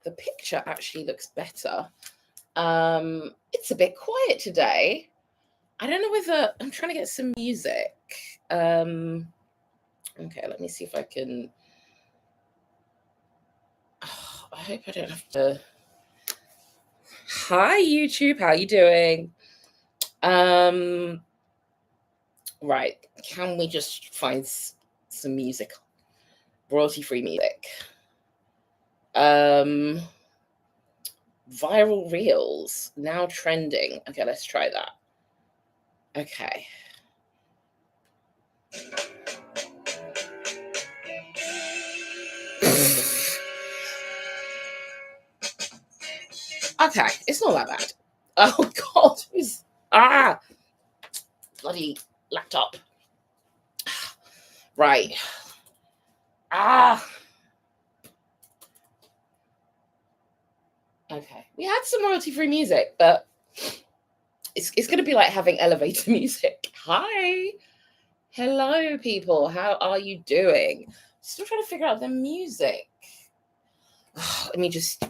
the picture actually looks better. It's a bit quiet today. I don't know whether I'm trying to get some music. Okay, let me see if I can. Oh, I hope I don't have to. Hi YouTube, how you doing? Right, can we just find some music, royalty-free music? Viral reels now trending. Okay, let's try that. Okay. Okay, it's not that bad. Oh God, bloody laptop. Right. Okay, we had some royalty-free music, but it's going to be like having elevator music. Hi, hello, people. How are you doing? Still trying to figure out the music. Let me just.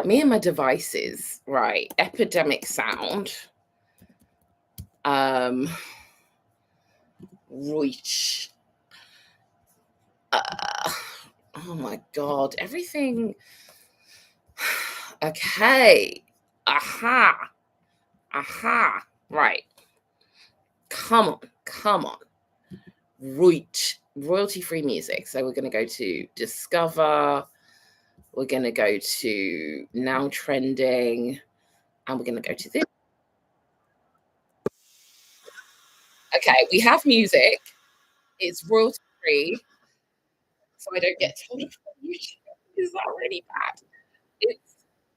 Me and my devices, right? Epidemic sound. Reach. Oh my God, everything. Okay. Aha. Right. Come on. Royalty-free music. So we're going to go to Discover. We're going to go to Now Trending. And we're going to go to this. Okay, we have music. It's royalty-free. So I don't get told off on YouTube. Is that really bad?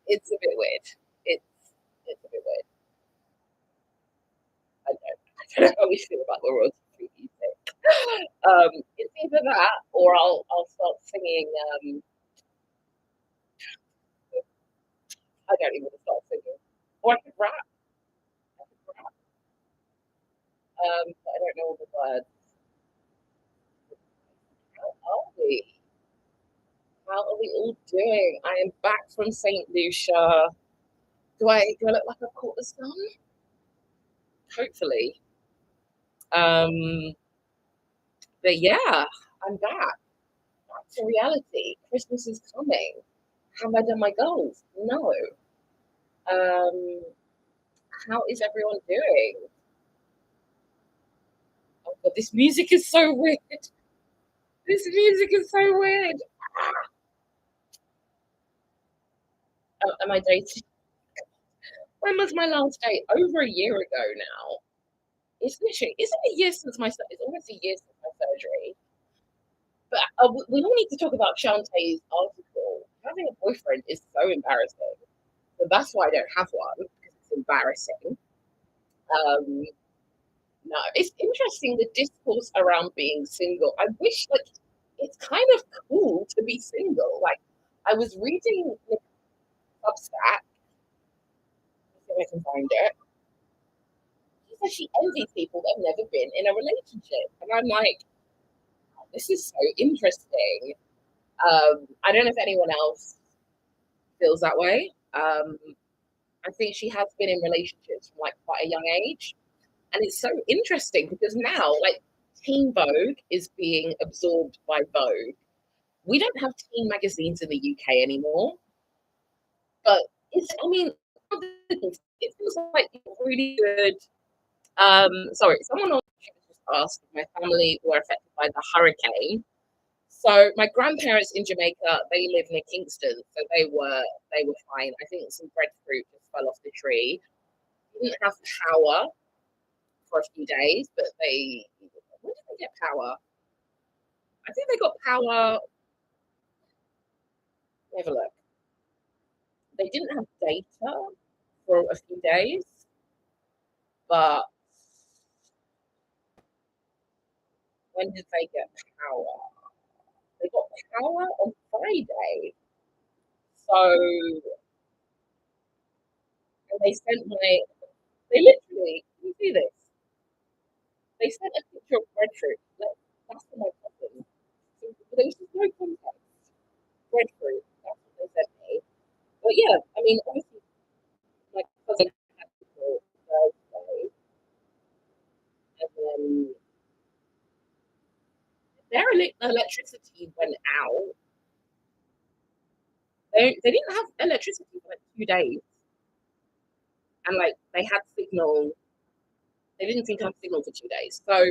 It's a bit weird. It's a bit weird. I don't know how we feel about the royalty-free music. It's either that or I'll start singing. I don't even want to start singing. Or I could rap. But I don't know all the words. How are we? How are we all doing? I am back from St. Lucia. Do I look like I've caught the sun? Hopefully. But yeah, I'm back. Back to reality. Christmas is coming. Have I done my goals? No. How is everyone doing? Oh God, this music is so weird. This music is so weird. Am I dating? When was my last date? Over a year ago now. It's literally, isn't it a year since it's almost a year since my surgery. But we all need to talk about Shantae's article. Having a boyfriend is so embarrassing. So that's why I don't have one, because it's embarrassing. No, it's interesting the discourse around being single. I wish, like, it's kind of cool to be single. Like, I was reading Substack, if I can find it. She says she envies people that have never been in a relationship. And I'm like, oh, this is so interesting. I don't know if anyone else feels that way. I think she has been in relationships from like quite a young age. And it's so interesting because now, like, Teen Vogue is being absorbed by Vogue. We don't have teen magazines in the UK anymore. But I mean, it feels like really good. Sorry, someone on YouTube just asked if my family were affected by the hurricane. So my grandparents in Jamaica, they live near Kingston, so they were fine. I think some breadfruit just fell off the tree. Didn't have power for a few days, but when did they get power? I think they got power. Let me have a look. They didn't have data for a few days, but when did they get power? They got power on Friday. So, and they literally, can you see this? They sent a picture of breadfruit. Like, that's for my cousin. So there was just no context. breadfruit. That's what they sent me. But yeah, I mean, obviously, my cousin had to go Thursday, and then their electricity went out. They didn't have electricity for like 2 days, and like they had signal. They didn't seem to have signal for 2 days. So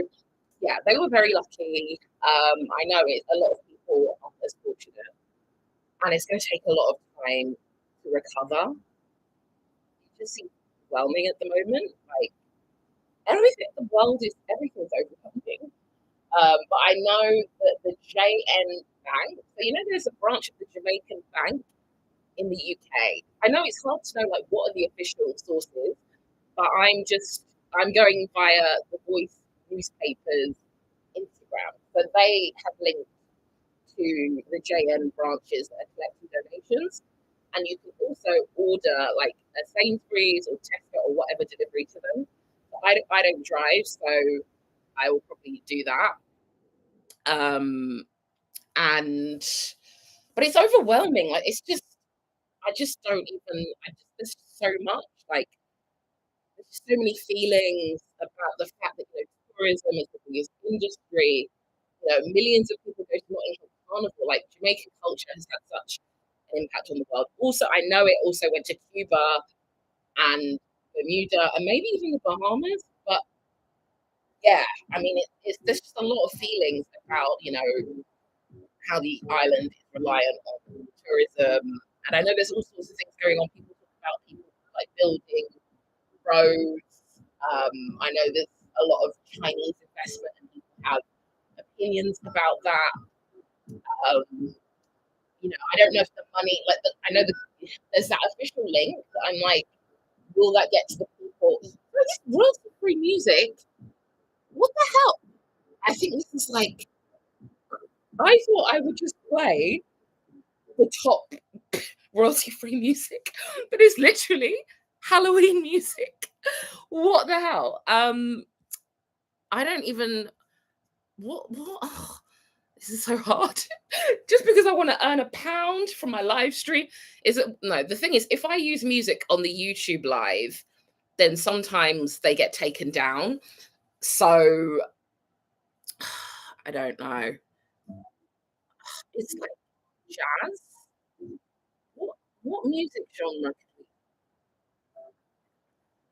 yeah, they were very lucky. I know a lot of people aren't as fortunate, and it's going to take a lot of time to recover. It just seems overwhelming at the moment. Like everything, the world is everything's overwhelming. But I know that the JN Bank, so you know, there's a branch of the Jamaican Bank in the UK. I know it's hard to know like what are the official sources, but I'm going via the Voice newspapers Instagram. So they have linked to the JN branches that are collecting donations. And you can also order like a Sainsbury's or Tesco or whatever delivery to them. So I don't drive, so I will probably do that. Um, and but it's overwhelming. Like it's just I just don't even. There's so much. Like there's just so many feelings about the fact that tourism is the biggest industry. Millions of people go to Nottingham Carnival. Like Jamaican culture has had such an impact on the world. Also, I know it also went to Cuba and Bermuda and maybe even the Bahamas. But yeah, I mean, there's just a lot of feelings about how the island is reliant on tourism. And I know there's all sorts of things going on. People talk about people like building roads. I know there's a lot of Chinese investment and people have opinions about that. I don't know if the money, I know there's that official link. But I'm like, will that get to the people? Royalty-free music. What the hell? I think this is like. I thought I would just play the top royalty-free music, but it's literally Halloween music. What the hell? I don't even. What? Oh, this is so hard. Just because I want to earn £1 from my live stream, is it? No, the thing is, if I use music on the YouTube live, then sometimes they get taken down. So I don't know. It's like jazz. What music genre?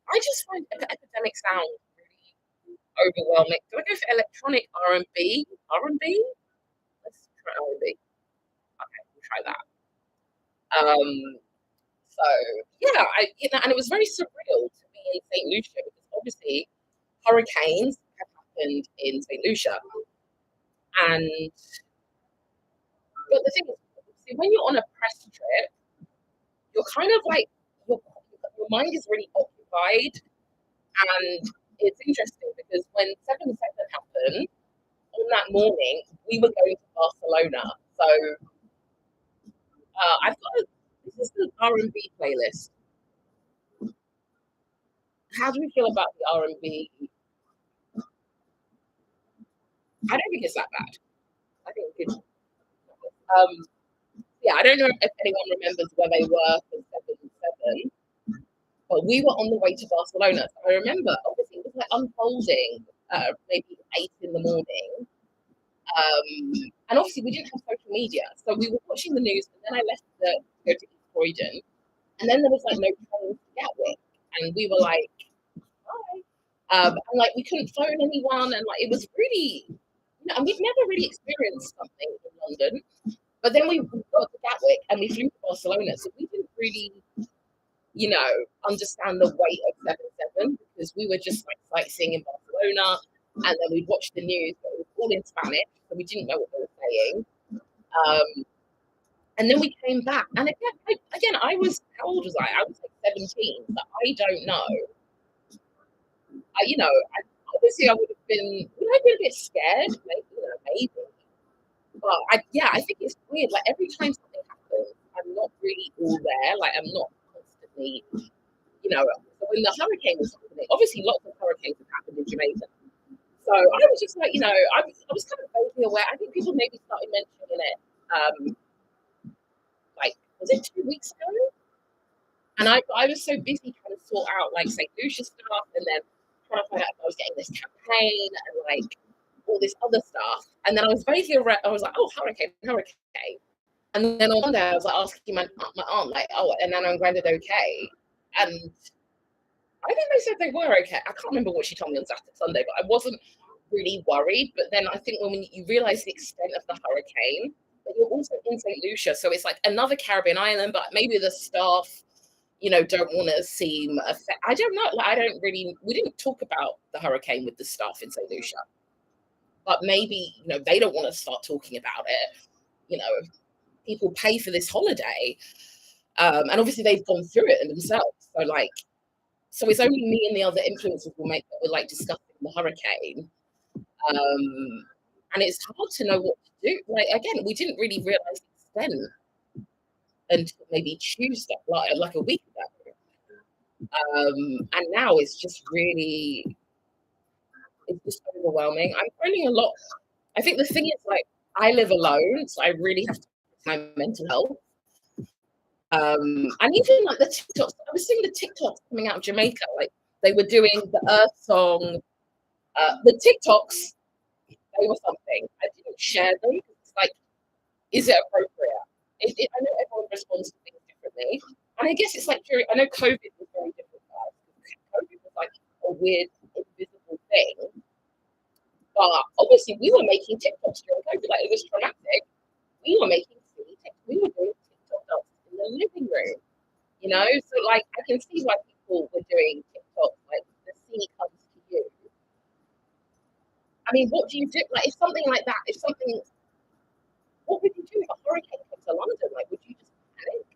I just find epidemic sound really overwhelming. Do I go for electronic R&B? R&B? Let's try R&B. Okay, we'll try that. So yeah, and it was very surreal to be in St. Lucia because obviously hurricanes have happened in St. Lucia, and but the thing is, see, when you're on a press trip, you're kind of like your mind is really occupied, and it's interesting because when 7/7 happened on that morning, we were going to Barcelona, so I've got this is the R&B playlist. How do we feel about the R&B? I don't think it's that bad. I think it's yeah, I don't know if anyone remembers where they were for 7/7, but we were on the way to Barcelona. So I remember, obviously, it was like unfolding, maybe 8 in the morning. And obviously, we didn't have social media. So we were watching the news, and then I left to go to East Croydon. And then there was like no train to Gatwick. And we were like, hi. And like, we couldn't phone anyone. And like, it was really, and we've never really experienced something in London. But then we got to Gatwick and we flew to Barcelona. So we didn't really, understand the weight of 7/7 because we were just like sightseeing in Barcelona and then we'd watch the news, but it was all in Spanish. So we didn't know what they were saying. And then we came back. And again, how old was I? I was like 17. So I don't know. Obviously I would have been a bit scared, maybe. But I think it's weird. Like every time something happens, I'm not really all there. Like I'm not constantly, So when the hurricane was happening, obviously lots of hurricanes have happened in Jamaica. So I was just like, I was kind of vaguely aware. I think people maybe started mentioning it was it 2 weeks ago? And I was so busy trying to sort out like St. Lucia stuff, and then trying to find out if I was getting this campaign and like all this other stuff. And then I was vaguely I was like, oh, hurricane, hurricane. And then on Monday I was like asking my aunt like, oh, and Nana and Grandad okay? And I think they said they were okay. I can't remember what she told me on Saturday, Sunday, but I wasn't really worried. But then I think when you realize the extent of the hurricane, but you're also in St. Lucia, so it's like another Caribbean island, but maybe the staff, don't want to seem I don't know. Like, I don't really. We didn't talk about the hurricane with the staff in St. Lucia, but maybe they don't want to start talking about it. People pay for this holiday, and obviously they've gone through it themselves. So it's only me and the other influencers will like discussing the hurricane, and it's hard to know what to do. Like again, we didn't really realize the extent until maybe Tuesday, like a week ago. And now it's just overwhelming. I'm finding a lot. I think the thing is, like, I live alone, so I really have to my mental health. And even like the TikToks, I was seeing the TikToks coming out of Jamaica, like they were doing the Earth song. The TikToks, they were something. I didn't share them. It's like, is it appropriate? I know everyone responds to things differently, and I guess it's like I know COVID was very different for us. COVID was like a weird, invisible thing, but obviously we were making TikToks during COVID. Like it was traumatic. We were making silly TikToks. We were doing TikTok dances in the living room. So like I can see why people were doing TikTok. Like the sea comes to you. I mean, what do you do? Like if something like that, what would you do if a hurricane came to London? Like, would you just panic,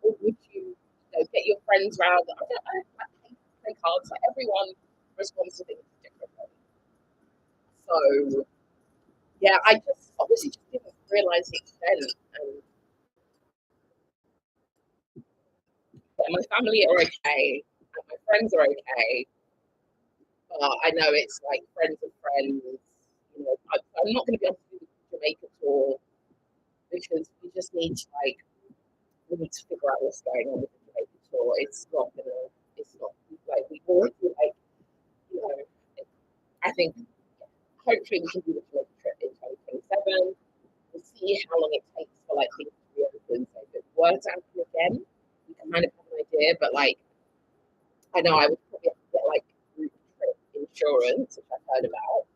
or would you, get your friends round? I play cards. Like everyone responds to things differently. So yeah, I just obviously just didn't realize the extent. And my family are okay, and my friends are okay. But I know it's like friends of friends. I'm not going to be able to do the Jamaica tour because we need to figure out what's going on with the Jamaica tour. It's not like we already like, you know, I think hopefully we can do the Jamaica trip in 2027. We'll see how long it takes for like things to reopen. So if it were to happen again, we can kind of have an idea. But like, I know I would probably have to get like group trip insurance, which I've heard about.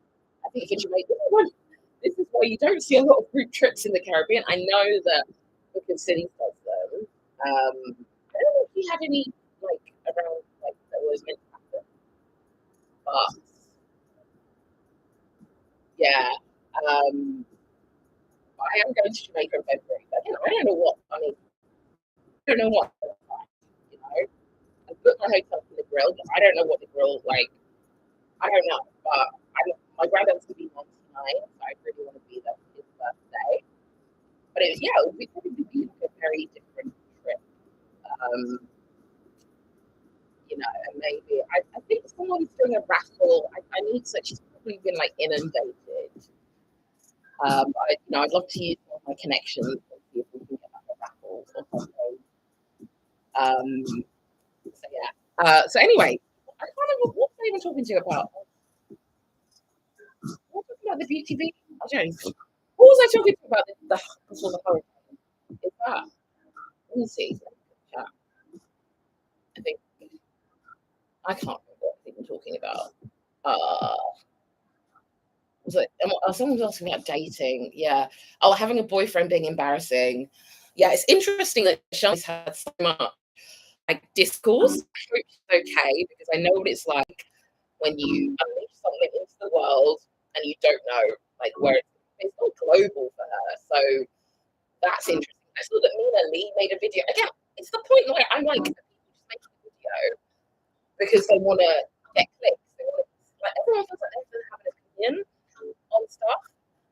I think for Jamaica, this is why you don't see a lot of group trips in the Caribbean. I know that because City does them. I don't know if you had any like around like that was meant to happen, but yeah. But I am going to Jamaica in February. But I don't know what. I mean, I don't know what. You know, I booked my hotel for the grill, but I don't know what the grill like. I don't know, but my granddad's gonna be 99, so I really want to be there for his birthday. But it would be probably be like a very different trip. Um, and maybe I think someone's doing a raffle. I need such. She's probably been like inundated. I'd love to use all my connections and see if we can get like a raffle or something. So yeah. So anyway, I can't remember what was I even talking to you about. What was I talking about the beauty video? I don't know. What was I talking to you about before the hurricane? Is that? Let me see. I think I can't remember what I think we're talking about. Someone was asking about dating. Yeah. Oh, having a boyfriend being embarrassing. Yeah, it's interesting that Shani's had so much like discourse. I hope she's okay because I know what it's like when you unleash something into the world and you don't know like where it's not global for her. So that's interesting. I saw that Mina Lee made a video. Again, it's the point where I'm like, people just make a video because they want to get clicks. Like everyone feels like they have to have an opinion on stuff.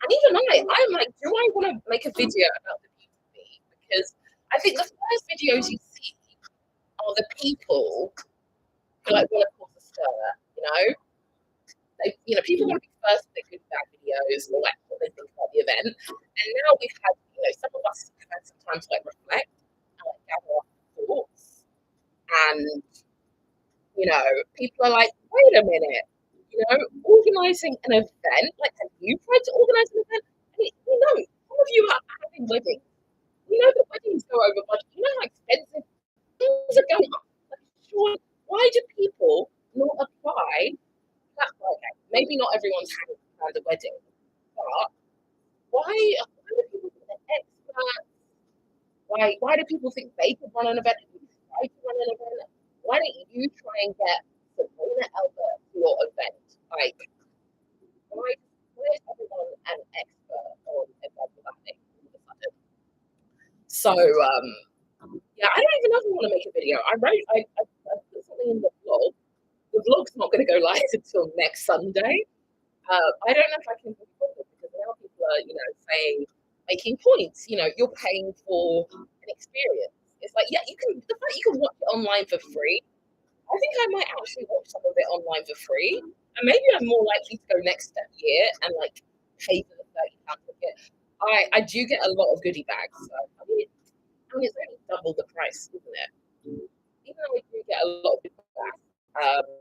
And even I'm like, do I want to make a video about the beauty? Because I think the first videos you see are the people who like want to cause a stir, people want to be first with their good bad videos or like what they think about the event. And now we've had, some of us have had some time to like reflect And, people are like, wait a minute, organizing an event, like, have you tried to organize an event? I mean, some of you are having weddings. You know that weddings go over budget. You know how expensive things are going up. Like, sure, why do people not apply that? Okay, maybe not everyone's having planned a wedding, but why do people think they're experts? Why do people think they could run an event? If you try to run an event, why don't you try and get Sabrina Albert to your event? Like, why is everyone an expert on event planning all of a sudden? So, yeah, I don't even know if I want to make a video. I put something in the blog. The vlog's not going to go live until next Sunday. I don't know if I can record it because now people are, saying, making points. You're paying for an experience. It's like, yeah, the fact you can watch it online for free. I think I might actually watch some of it online for free. And maybe I'm more likely to go next year and like pay for the £30 ticket. I do get a lot of goodie bags. So, it's only double the price, isn't it? Even though we do get a lot of goodie bags,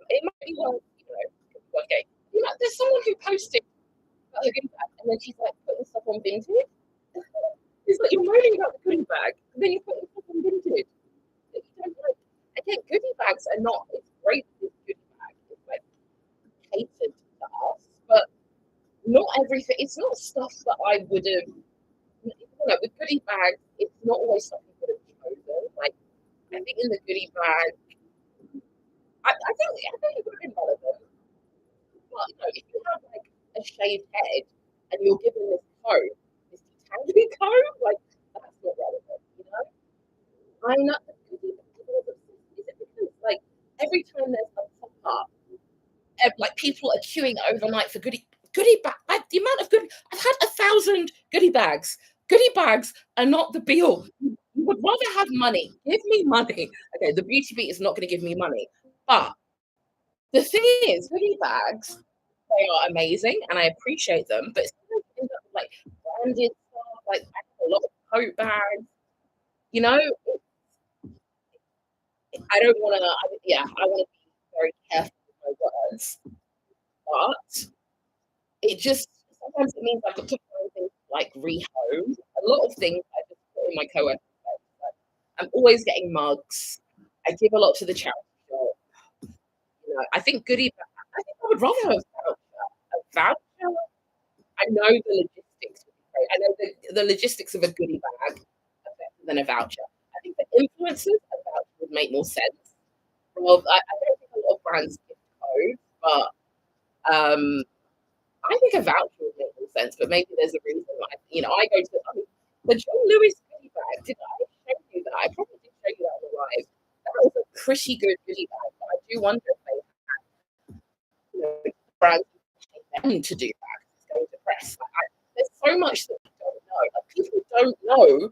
it might be worth, okay. There's someone who posted about the goodie bag and then she's like putting stuff on Vinted. It's like you're moaning about the goodie bag, and then you're putting stuff on Vinted. You don't like. Again, goodie bags are not. It's great with goodie bag. It's like catered to us, but not everything. It's not stuff that I would have. With goodie bags, it's not always stuff you would have chosen. Like I think in the goodie bag, I think it would have been relevant. But if you have like a shaved head and you're given this comb, this detangling comb, like that's not relevant. I'm not the goodie bag. Is it because like every time there's a pop up, like people are queuing overnight for goodie bag? Like, the amount of I've had 1,000 goodie bags. Goodie bags are not the be all. You would rather have money. Give me money. Okay, the beauty beat is not going to give me money, but the thing is, goodie bags, they are amazing and I appreciate them, but sometimes you end up with like branded stuff, like I have a lot of coat bags. You know, I don't want to. Yeah, I want to be very careful with my words, but it just sometimes it means I have to find things like rehome. A lot of things I just put in my co-worker space. I'm always getting mugs. I give a lot to the charity shop. I think goodie. I think I would rather have a voucher. I know the logistics would be great. I know the logistics of a goodie bag are better than a voucher. I think for influencers, a voucher would make more sense. Well, I don't think a lot of brands give codes, but I think a voucher would make more sense. But maybe there's a reason why. I go to the John Lewis goodie bag. Did I show you that? I probably did show you that on the live. That was a pretty good goodie bag. But I do wonder if they have brands to do that. It's going to press. There's so much that we don't know. Like, people don't know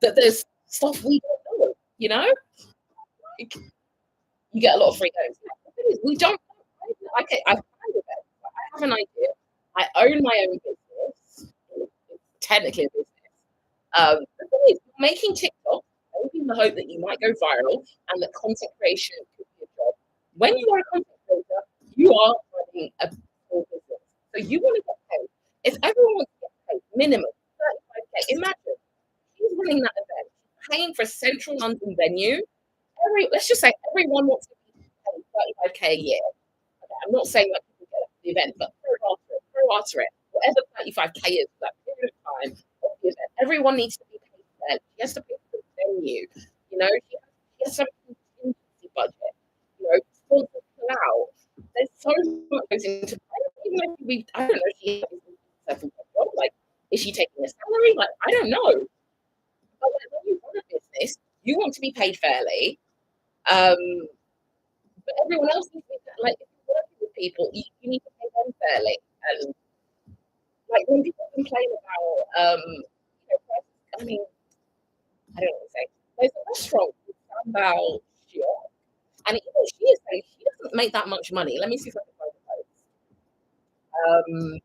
that there's stuff we don't know. Like, you get a lot of free codes. We don't know. Okay, I've kind of it. I have an idea. I own my own business. It's technically a business. The thing is, making TikTok, maybe in the hope that you might go viral and that content creation could be a job. When you are a content creator, you are running a small business. So you want to get paid. If everyone wants to get paid, minimum 35k. Imagine she's running that event, paying for a central London venue. Let's just say everyone wants to be paid 35k a year. Okay, I'm not saying that people get the event, but pro rata it, whatever 35k is for that period of time of the event. Everyone needs to be paid fairly. She has to pay for the venue. She has to have a contingency budget. Sponsors pull out. There's so much goes into. I don't know if she has like, is she taking a salary? Like, I don't know. But when you run a business, you want to be paid fairly. But everyone else needs to be like, if you're working with people, you need to pay them fairly. And like when people complain about, I mean, I don't know what to say. There's a restaurant called Sambal Shiok, and even she is saying she doesn't make that much money. Let me see if I can find the post.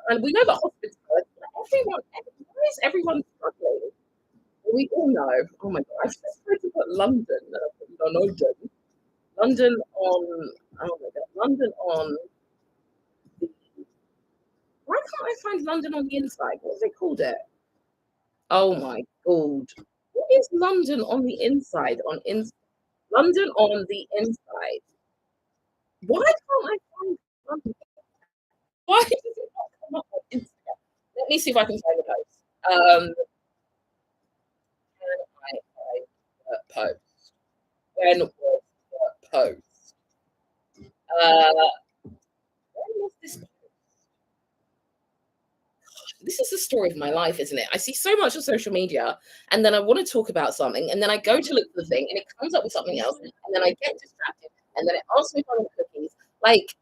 And we know that hospitality, why is everyone struggling? we all know. Oh my god, I was just trying to put London. No, London. London on. Oh my god, London on. The, why can't I find London on the inside? What's they called it? Oh my god. What is London on the inside? London on the inside. Why can't I find London? Why does it not come up on Instagram? Let me see if I can find the post. Can I find the post? When was the post? When was this post? This is the story of my life, isn't it? I see so much on social media, and then I want to talk about something, and then I go to look for the thing, and it comes up with something else, and then I get distracted, and then it asks me if I want cookies. Like,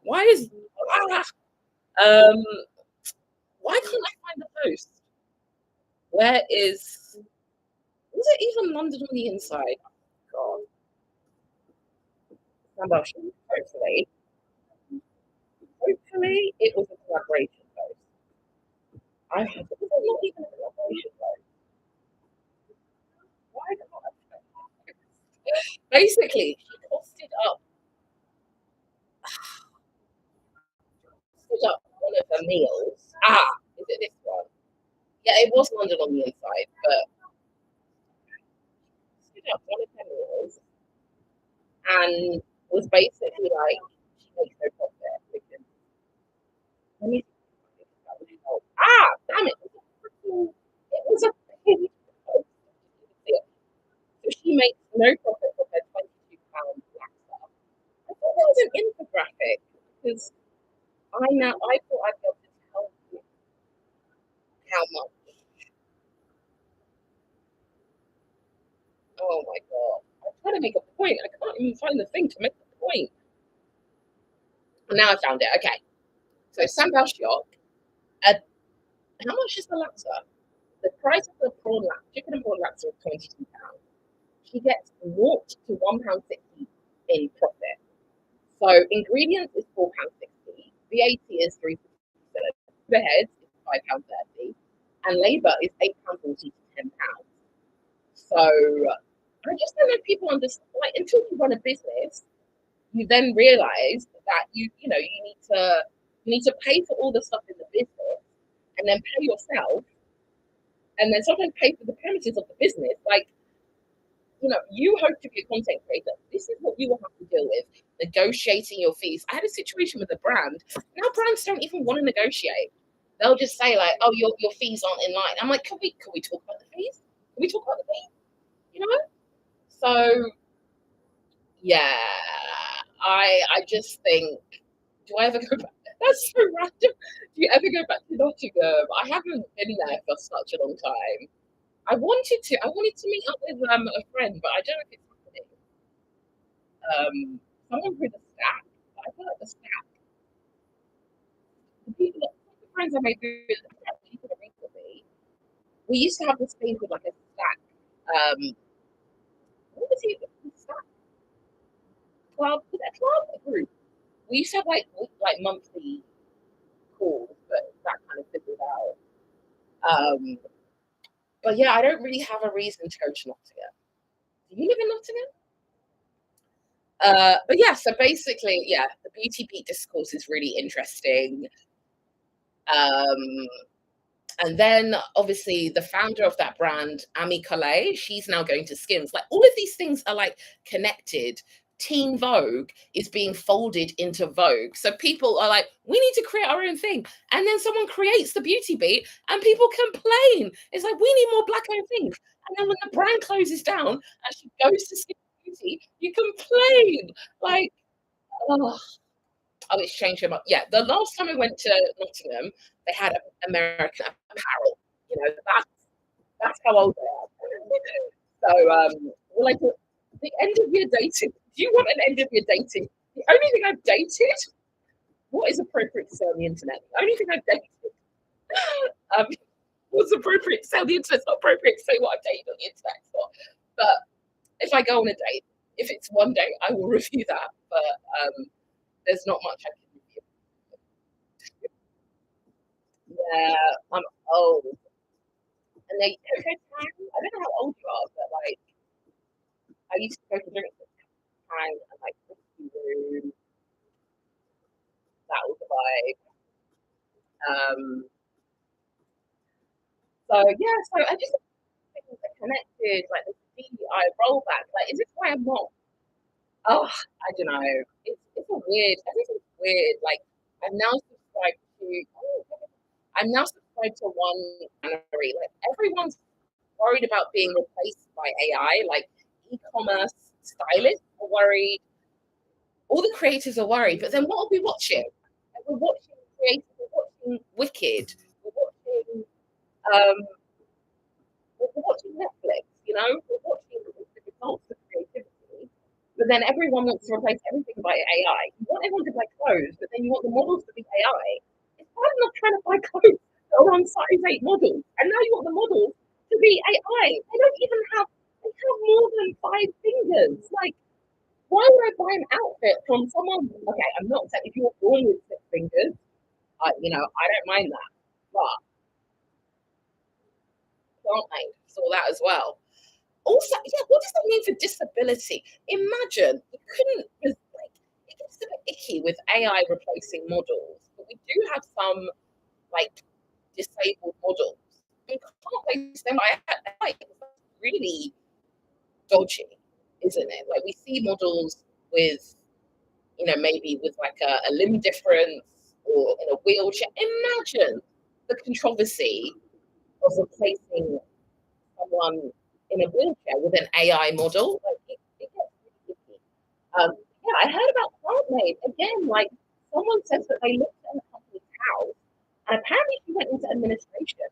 why is um, why can't I find the post? Where is? Was it even London on the inside? God, hopefully, hopefully it was a collaboration post. I was it not even a collaboration post. Why can't I find it? Basically, she costed up one of her meals. Is it this one? Yeah, it was London on the inside, but costed up one of her meals and was basically like, she makes no profit because let me see if that would help. Damn it! It was a pig. So she makes no profit from her £22 black stuff. I thought that was an infographic because I thought I'd be able to tell you how much. Oh my god. I'm trying to make a point. I can't even find the thing to make the point. Now I found it. Okay. So Sambal Shock. Uh, how much is the laksa? The price of the chicken and prawn laksa is £22. She gets 0 to £1.60 in profit. So ingredients is £4.60. VAT is £3.50. Overheads is £5.30. And labour is £8.40 to £10. So I just don't know if people understand. Like until you run a business, you then realize that you need to pay for all the stuff in the business and then pay yourself and then sometimes pay for the premises of the business. Like, you hope to be a content creator. This is what you will have to deal with. Negotiating your fees. I had a situation with a brand. Now brands don't even want to negotiate. They'll just say like, oh, your fees aren't in line. I'm like, can we talk about the fees? Can we talk about the fees? You know? So yeah, I just think, do I ever go back? That's so random. Do you ever go back to Nottingham? I haven't been there for such a long time. I wanted to meet up with a friend, but I don't know if it's happening. Someone with a stack. I feel like the stack. The friends I made through the stack, people that recently. We used to have this thing with like a stack. What was it? Stack club? Was it a club? A group? We used to have like monthly calls, but that kind of fizzled out. Um, but yeah, I don't really have a reason to go to Nottingham. Do you live in Nottingham? But yeah, so basically, yeah, the beauty beat discourse is really interesting. Um, and then obviously the founder of that brand, Ami Calais, she's now going to Skims. Like all of these things are like connected. Teen Vogue is being folded into Vogue. So people are like, we need to create our own thing. And then someone creates the beauty beat and people complain. It's like, we need more black owned things. And then when the brand closes down and she goes to Skims Beauty, you complain. Like, oh, it's changed so much. Yeah, the last time I went to Nottingham, they had American Apparel. That's how old they are. So, we're like the end of year dating. Do you want an end of year dating? The only thing I've dated, what is appropriate to say on the internet? The only thing I've dated, um, what's appropriate to say on the internet? It's not appropriate to say what I've dated on the internet. It's not. But if I go on a date, if it's one date, I will review that. But there's not much I can review. Yeah, I'm old. and they Coco Tang. I don't know how old you are, but like I used to go to drinks with Tang and like Whiskey Room. That was the vibe. So yeah, so I just think things are connected, like the DEI rollback. Like, is this why I'm not? Oh, I don't know. It's a weird. Everything's weird. Like, I'm now subscribed to. I'm now subscribed to one canary. Like everyone's worried about being replaced by AI. Like e-commerce stylists are worried. All the creators are worried. But then what are we watching? Like, we're watching creators. We're watching Wicked. We're watching. Um, we're watching Netflix. You know, we're watching the results of creativity. But then everyone wants to replace everything by AI. You want everyone to buy clothes, but then you want the models to be AI. It's hard enough trying to buy clothes that are on size 8 models. And now you want the models to be AI. They don't even have, they have more than 5 fingers. Like, why would I buy an outfit from someone? Okay, I'm not saying if you're born with 6 fingers, I don't mind that. But plant made saw that as well. Also, yeah, what does that mean for disability? Imagine you couldn't like it gets a bit icky with AI replacing models, but we do have some like disabled models. You can't replace them by AI. That's really dodgy, isn't it? Like we see models with, maybe with like a limb difference or in a wheelchair. Imagine the controversy of replacing someone in a wheelchair with an AI model. Like it gets really icky. Yeah, I heard about PlantMade again. Like someone says that they looked at a company's house, and apparently she went into administration,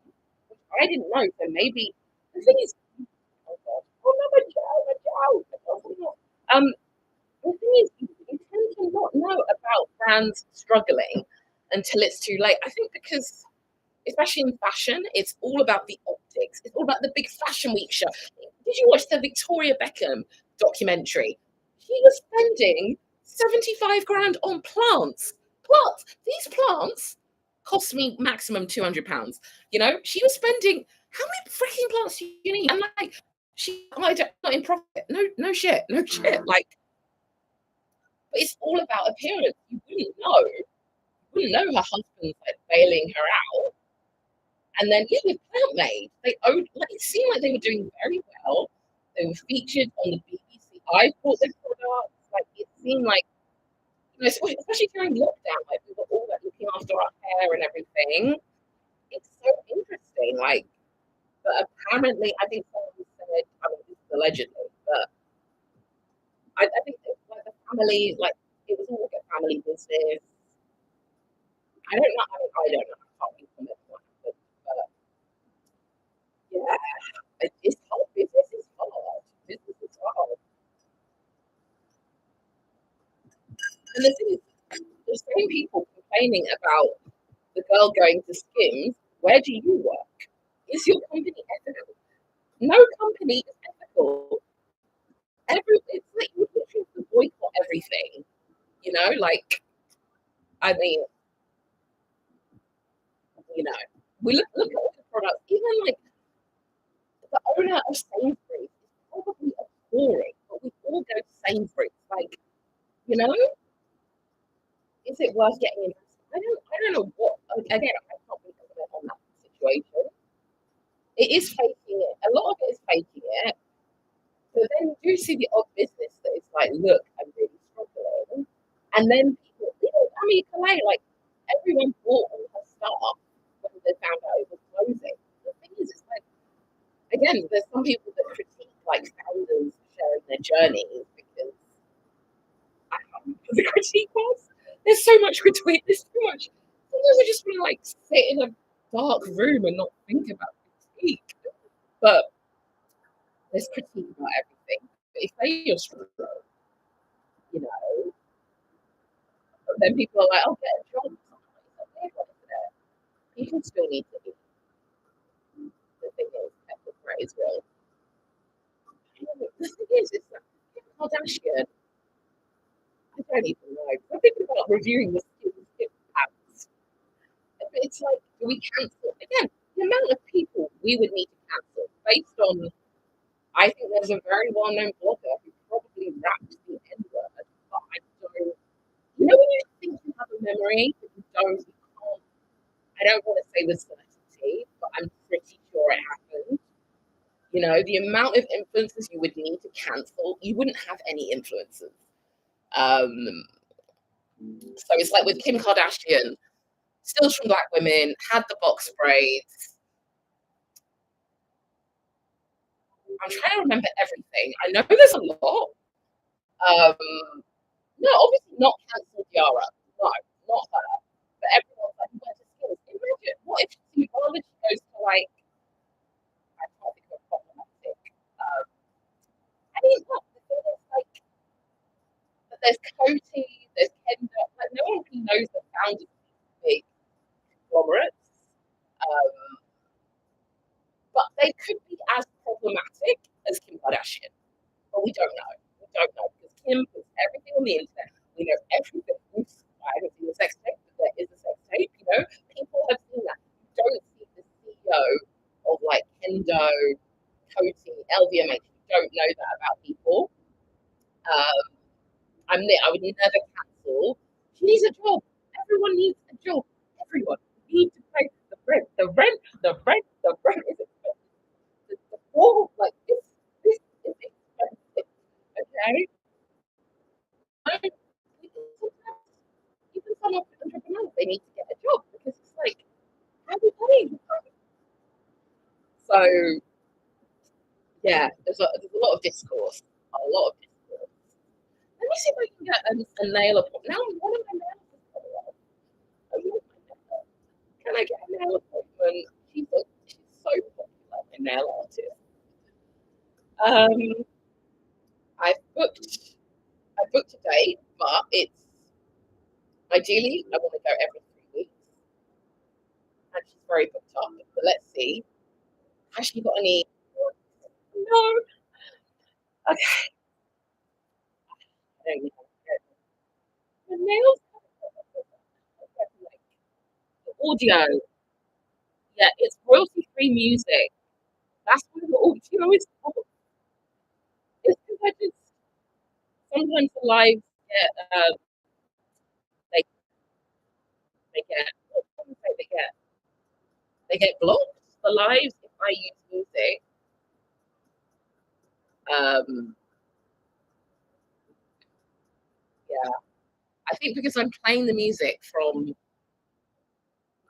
which I didn't know. So maybe the thing is, oh god, oh no, my child, my child, my child. The thing is, you tend to not know about brands struggling until it's too late. I think because especially in fashion, it's all about the optics. It's all about the big fashion week show. Did you watch the Victoria Beckham documentary? She was spending 75 grand on plants. Plants. These plants cost me maximum £200. She was spending how many freaking plants do you need? And like I don't not in profit. No, no shit, no shit. Like, but it's all about appearance. You wouldn't know. You wouldn't know her husband's like bailing her out. And then, yeah, with PlantMade, they owned, like, it seemed like they were doing very well. They were featured on the BBC. I bought their products. Like, it seemed like, especially during lockdown, like, we were all like looking after our hair and everything. It's so interesting. Like, but apparently, I think someone said, I mean, this is allegedly, but I think it was like the family, like, it was all like a family business. I don't know. I mean, I don't know. I can't really comment on what happened, but yeah. It's hard. Business is hard. Business is hard. And the thing is, the same people complaining about the girl going to Skims. Where do you work? Is your company ethical? No company is ethical. It's like you literally have to boycott everything. Like I mean, you know, we look at all the products. Even like the owner of Sainsbury's is probably appalling, but we all go to Sainsbury's. Like, you know, is it worth getting invested? I don't know what. Again, I can't really comment on that situation. It is faking it. A lot of it is faking it. But then you do see the odd business that is like, look, I'm really struggling. And then people, Amy Calais, like everyone bought all her stuff when they found out it was closing. The thing is, it's like, again, there's some people that critique like founders sharing their journeys because I can't remember what the critique was. There's so much critique. There's so much. Sometimes I just want to like sit in a dark room and not think about critique. But there's critique about everything. But if they are struggling, you know, then people are like, "Oh, get a job." People still need to be. The thing is, Pepper is real. The thing is, it's like Kardashian. I don't even know. I'm thinking about reviewing the skip pants. It's like, do we cancel again? The amount of people we would need to based on, I think there's a very well-known blogger who probably rapped the N-word, but I don't, you know when you think you have a memory, but you don't, you can't, I don't want to say with certainty, but I'm pretty sure it happened. You know, the amount of influences you would need to cancel, you wouldn't have any influences. Um, so it's like with Kim Kardashian, stills from Black women, had the box braids. I'm trying to remember everything. I know there's a lot. Um, no, obviously not cancelled Yara. No, not her. But everyone's like, where's the skills? Imagine, what if she goes to like, I can't think of a problematic. Um, I mean, look, the thing is like, that there's Coty, there's Kendall, like no one really knows the founders of these big conglomerates. Um, but they could be as problematic as Kim Kardashian. But we don't know. We don't know because Kim puts everything on the internet. We know everything. I haven't seen the sex tape, but there is a sex tape. You know, people have seen that. You don't see the CEO of like Kendo, Coty, LVMH. You don't know that about people. Um, I would never cancel. She needs a job. Everyone needs a job. Everyone. We need to pay the rent. The rent. The rent. The rent is expensive. The wall, like this is expensive. Okay. Even some entrepreneurs, they need to get a job because it's like, how do you pay? So yeah, there's a lot of discourse. A lot of discourse. Let me see if I can get a nail appointment. Now one of my nails is coming off. I love my nail. Can I get a nail appointment? She's so popular, my nail artist. Um, I booked a date, but it's ideally I want to go every 3 weeks, and she's very booked up. But let's see. Has she got any? No. Okay. I don't know. The nails. Like the audio. Yeah, it's royalty free music. That's why the audio is called. It's because I just sometimes the lives get they they get what do I say they get blocked. The lives if I use music. Um yeah. I think because I'm playing the music from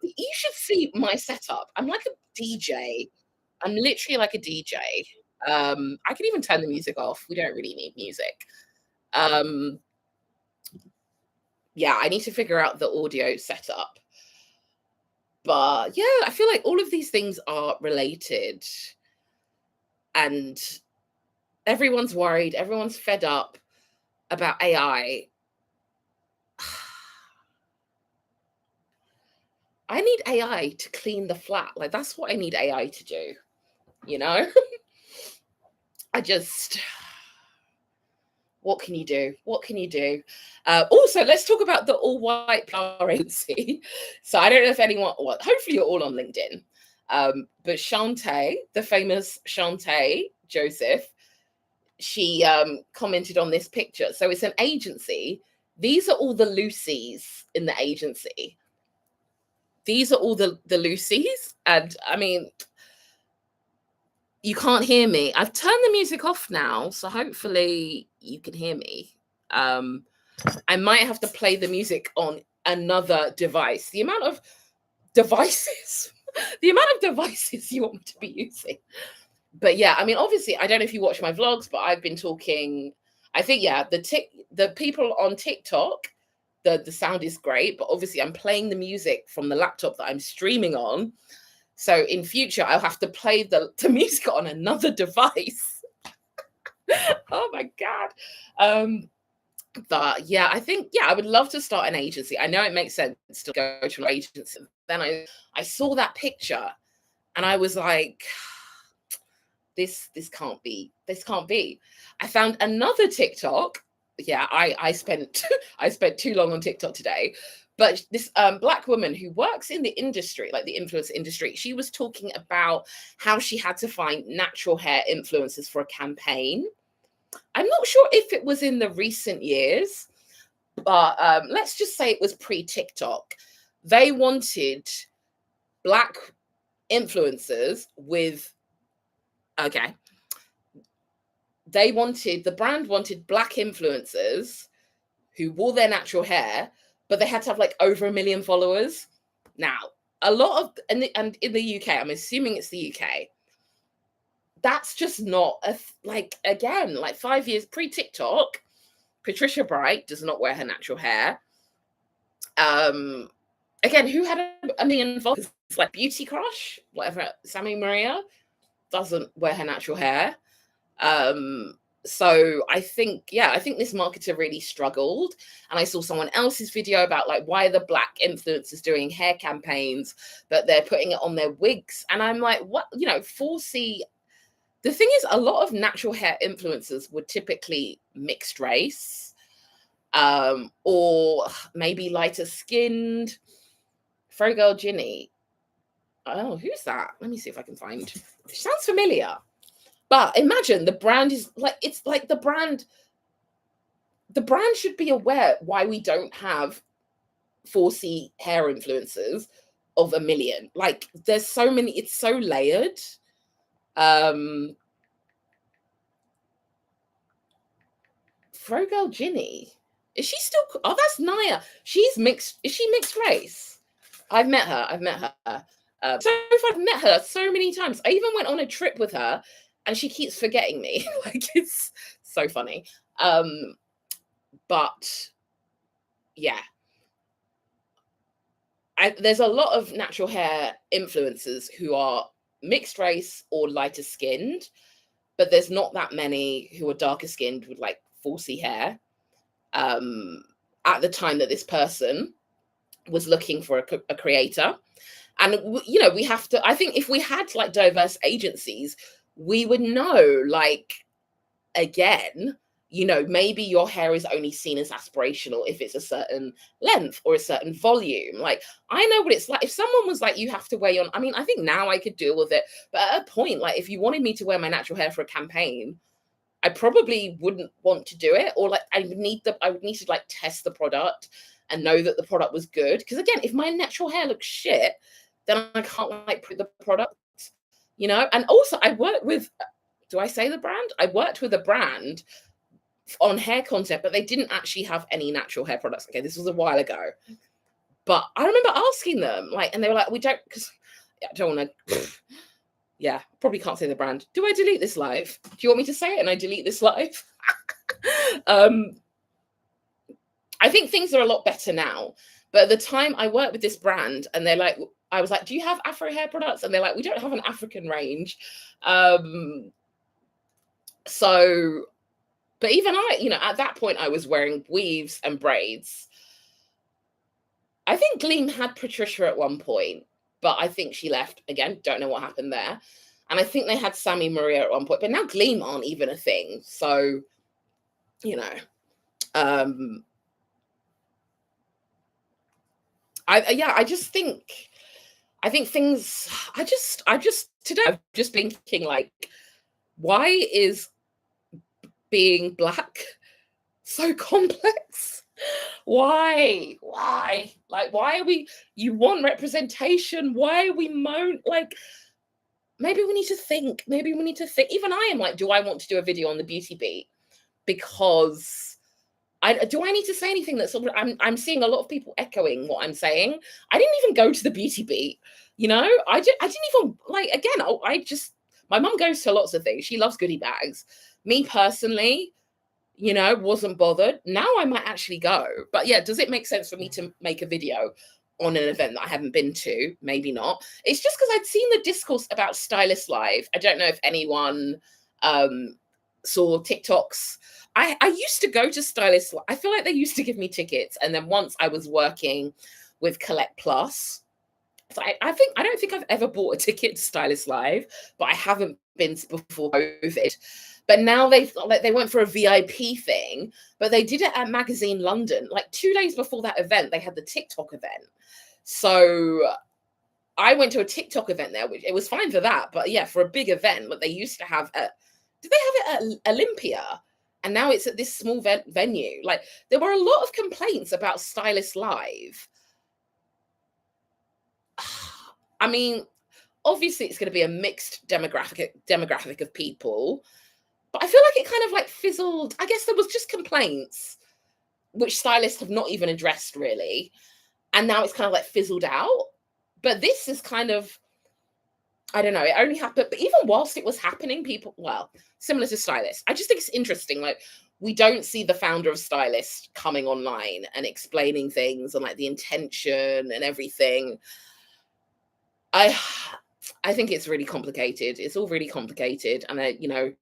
you should see my setup. I'm like a DJ. I'm literally like a DJ. I can even turn the music off. We don't really need music. Um, yeah, I need to figure out the audio setup. But yeah, I feel like all of these things are related and everyone's worried, everyone's fed up about AI. I need AI to clean the flat. Like that's what I need AI to do, you know? I just what can you do? What can you do? Also, let's talk about the all white PR agency. So I don't know if anyone, well, hopefully you're all on LinkedIn. But Shantae, the famous Shantae Joseph, she commented on this picture. So it's an agency. These are all the Lucy's in the agency. These are all the Lucy's. And I mean, you can't hear me. I've turned the music off now, so hopefully you can hear me. I might have to play the music on another device. The amount of devices, the amount of devices you want me to be using. But yeah, I mean, obviously, I don't know if you watch my vlogs, but I've been talking. I think yeah, the people on TikTok, the sound is great, but obviously, I'm playing the music from the laptop that I'm streaming on. So in future, I'll have to play the music on another device. Oh my God. But yeah, I think, yeah, I would love to start an agency. I know it makes sense to go to an agency. Then I saw that picture and I was like, this can't be. This can't be. I found another TikTok. Yeah, I spent I spent too long on TikTok today. But this black woman who works in the industry, like the influencer industry, she was talking about how she had to find natural hair influencers for a campaign. I'm not sure if it was in the recent years, but let's just say it was pre-TikTok. They wanted black influencers with, okay, the brand wanted black influencers who wore their natural hair, but they had to have like over 1 million followers. Now, a lot of, and in the UK, I'm assuming it's the UK, that's just not like, again, like 5 years pre-TikTok, Patricia Bright does not wear her natural hair. Again, who had 1 million followers? Like Beauty Crush, whatever, Sammy Maria doesn't wear her natural hair. So I think this marketer really struggled. And I saw someone else's video about like why the black influencers doing hair campaigns, but they're putting it on their wigs. And I'm like, what, 4C. The thing is, a lot of natural hair influencers were typically mixed race, or maybe lighter skinned. Frogirl Ginny. Oh, who's that? Let me see if I can find. She sounds familiar. But imagine the brand is like, it's like the brand should be aware why we don't have 4C hair influencers of 1 million. Like there's so many, it's so layered. Frogirl Ginny. Is she still, oh, that's Naya. She's mixed, is she mixed race? I've met her. So I've met her so many times. I even went on a trip with her and she keeps forgetting me. Like, it's so funny. But yeah, there's a lot of natural hair influencers who are mixed race or lighter skinned, but there's not that many who are darker skinned with like 4C hair. At the time that this person was looking for a creator. And, we have to, I think if we had like diverse agencies, we would know, like, again, maybe your hair is only seen as aspirational if it's a certain length or a certain volume. Like, I know what it's like. If someone was like, you have to wear your, I mean, I think now I could deal with it. But at a point, like, if you wanted me to wear my natural hair for a campaign, I probably wouldn't want to do it. Or like, I would need to like test the product and know that the product was good. Because again, if my natural hair looks shit, then I can't like put the product, And also I worked with, do I say the brand? I worked with a brand on hair content, but they didn't actually have any natural hair products. Okay, this was a while ago. But I remember asking them, like, and they were like, we don't, because I don't want to, yeah, probably can't say the brand. Do I delete this live? Do you want me to say it and I delete this live? I think things are a lot better now. But at the time I worked with this brand and they're like, I was like, do you have Afro hair products? And they're like, we don't have an African range. So, but even I, at that point I was wearing weaves and braids. I think Gleam had Patricia at one point, but I think she left. Again, don't know what happened there. And I think they had Sammy Maria at one point, but now Gleam aren't even a thing. So, I just think, today I've just been thinking, like, why is being black so complex? Why? Like, why are you want representation? Why are we like, maybe we need to think, even I am like, do I want to do a video on the beauty beat? Because do I need to say anything that's sort of, I'm seeing a lot of people echoing what I'm saying. I didn't even go to the beauty beat, I didn't even, like, again, my mum goes to lots of things. She loves goodie bags. Me personally, wasn't bothered. Now I might actually go. But yeah, does it make sense for me to make a video on an event that I haven't been to? Maybe not. It's just because I'd seen the discourse about Stylist Live. I don't know if anyone saw TikToks. I used to go to Stylist. I feel like they used to give me tickets. And then once I was working with Collect Plus, so I don't think I've ever bought a ticket to Stylist Live, but I haven't been before COVID. But now they went for a VIP thing, but they did it at Magazine London. Like 2 days before that event, they had the TikTok event. So I went to a TikTok event there, which it was fine for that. But yeah, for a big event, what they used to have at, did they have it at Olympia? And now it's at this small venue. Like there were a lot of complaints about Stylist Live. I mean, obviously it's going to be a mixed demographic of people, but I feel like it kind of like fizzled. I guess there was just complaints, which stylists have not even addressed really, and now it's kind of like fizzled out. But this is kind of, I don't know, it only happened, but even whilst it was happening, people, well, similar to stylists, I just think it's interesting. Like, we don't see the founder of Stylist coming online and explaining things and like the intention and everything. I think it's really complicated. It's all really complicated. And,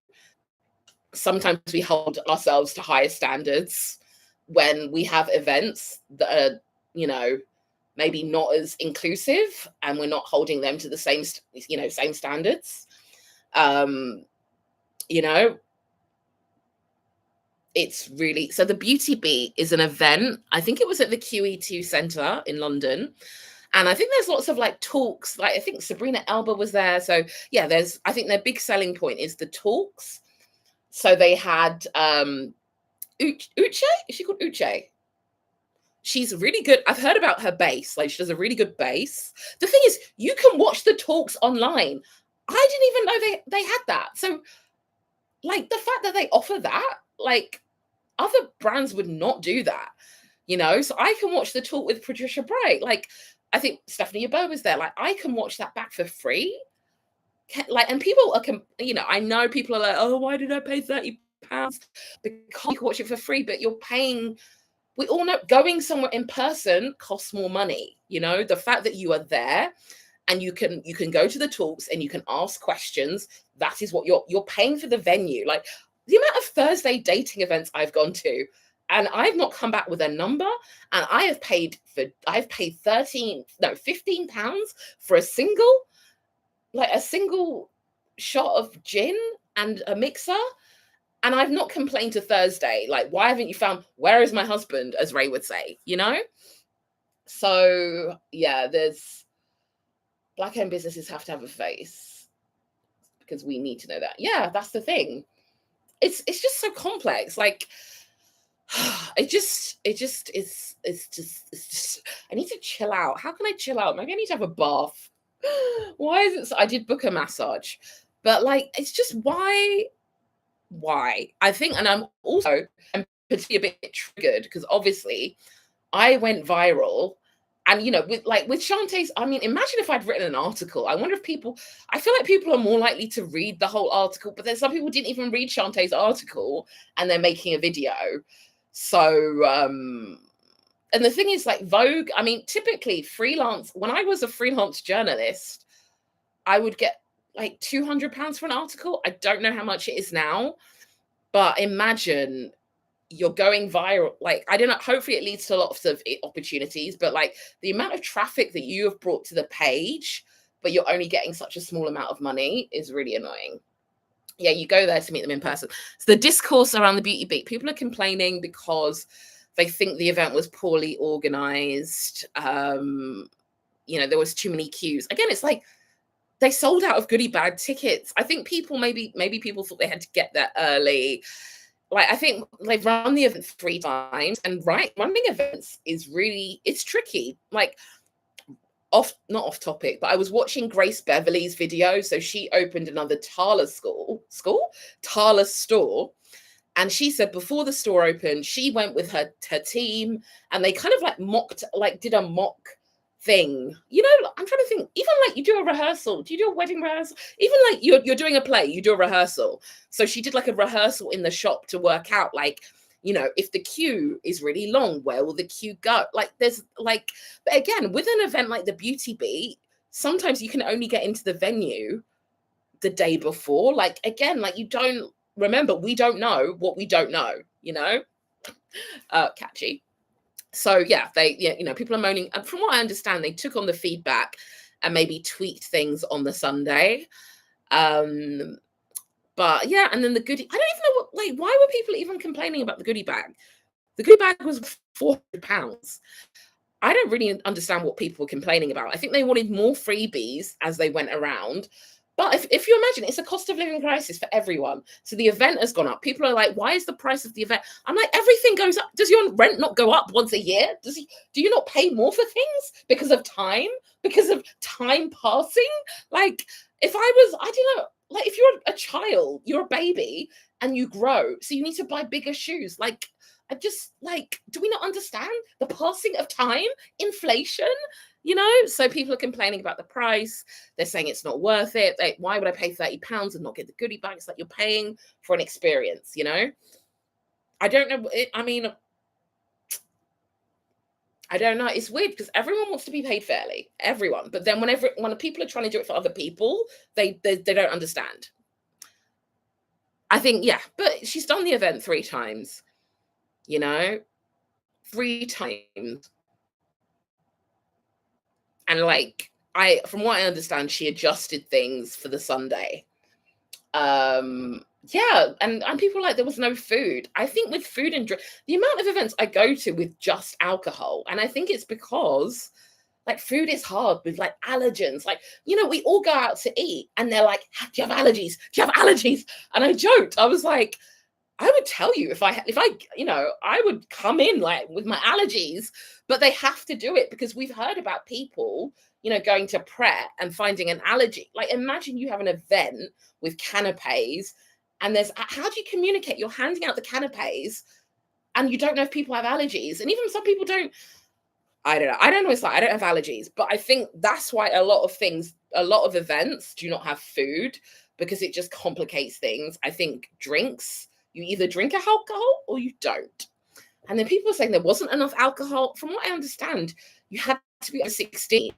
sometimes we hold ourselves to higher standards when we have events that are, maybe not as inclusive, and we're not holding them to the same standards. You know, it's really, so the Beauty Beat is an event. I think it was at the QE2 Centre in London. And I think there's lots of like talks, like I think Sabrina Elba was there. So yeah, I think their big selling point is the talks. So they had Uche, is she called Uche? She's really good. I've heard about her bass. Like she does a really good bass. The thing is, you can watch the talks online. I didn't even know they had that. So like the fact that they offer that, like other brands would not do that, So I can watch the talk with Patricia Bright. Like I think Stephanie Yabo was there. Like I can watch that back for free. Like, and people are, I know people are like, oh, why did I pay £30? Because you can watch it for free, but you're paying. We all know going somewhere in person costs more money. The fact that you are there and you can go to the talks and you can ask questions. That is what you're paying for the venue. Like the amount of Thursday dating events I've gone to, and I've not come back with a number. And I've paid £15 for a single shot of gin and a mixer. And I've not complained to Thursday. Like, why haven't you found, where is my husband, as Ray would say, So yeah, there's Black-owned businesses have to have a face because we need to know that. Yeah, that's the thing. It's just so complex. Like it's just I need to chill out. How can I chill out? Maybe I need to have a bath. Why is it so, I did book a massage, but like it's just why I think, and I'm particularly a bit triggered because obviously I went viral. And with Shantae's, I mean, imagine if I'd written an article. I wonder if I feel like people are more likely to read the whole article, but then some people didn't even read Shantae's article and they're making a video. So, and the thing is, like Vogue, I mean, typically freelance, when I was a freelance journalist, I would get like £200 for an article. I don't know how much it is now, but imagine you're going viral. Like, I don't know, hopefully it leads to lots of opportunities, but like the amount of traffic that you have brought to the page, but you're only getting such a small amount of money is really annoying. Yeah, you go there to meet them in person. So the discourse around the Beauty Beat, people are complaining because they think the event was poorly organized. There was too many queues. Again, it's like they sold out of goodie bag tickets. I think people maybe people thought they had to get there early. Like, I think they've run the event 3 times, and running events is really, it's tricky. Like, not off topic, but I was watching Grace Beverly's video. So she opened another Tala Tala store. And she said before the store opened, she went with her team and they kind of like did a mock thing. I'm trying to think, even like you do a rehearsal. Do you do a wedding rehearsal? Even like you're doing a play, you do a rehearsal. So she did like a rehearsal in the shop to work out like, if the queue is really long, where will the queue go? Like there's like, but again, with an event like the Beauty Beat, sometimes you can only get into the venue the day before. Like, again, like we don't know what we don't know, catchy. So yeah, people are moaning. And from what I understand, they took on the feedback and maybe tweaked things on the Sunday. But yeah, and then the goodie, I don't even know what, like, why were people even complaining about the goodie bag? The goodie bag was £400. I don't really understand what people were complaining about. I think they wanted more freebies as they went around. But if you imagine, it's a cost of living crisis for everyone. So the event has gone up. People are like, why is the price of the event? I'm like, everything goes up. Does your rent not go up once a year? Do you not pay more for things because of time? Because of time passing? Like, if I was, I don't know, like if you're a child, you're a baby and you grow. So you need to buy bigger shoes. Like, I just like, do we not understand the passing of time, inflation? So people are complaining about the price. They're saying it's not worth it. Why would I pay £30 and not get the goodie bag? It's like you're paying for an experience. I don't know. I mean, I don't know. It's weird because everyone wants to be paid fairly, everyone. But then when people are trying to do it for other people, they don't understand. I think, yeah, but she's done the event 3 times. 3 times. And like, from what I understand, she adjusted things for the Sunday. Yeah, and people were like, there was no food. I think with food and drink, the amount of events I go to with just alcohol, and I think it's because like food is hard with like allergens. Like, we all go out to eat and they're like, do you have allergies? Do you have allergies? And I joked. I was like, I would tell you if I, I would come in like with my allergies, but they have to do it because we've heard about people, going to Pret and finding an allergy. Like, imagine you have an event with canapes and how do you communicate? You're handing out the canapes and you don't know if people have allergies. And even some people don't, I don't know. I don't know. It's like, I don't have allergies, but I think that's why a lot of events do not have food because it just complicates things. I think drinks, you either drink alcohol or you don't. And then people are saying there wasn't enough alcohol. From what I understand, you had to be over 16.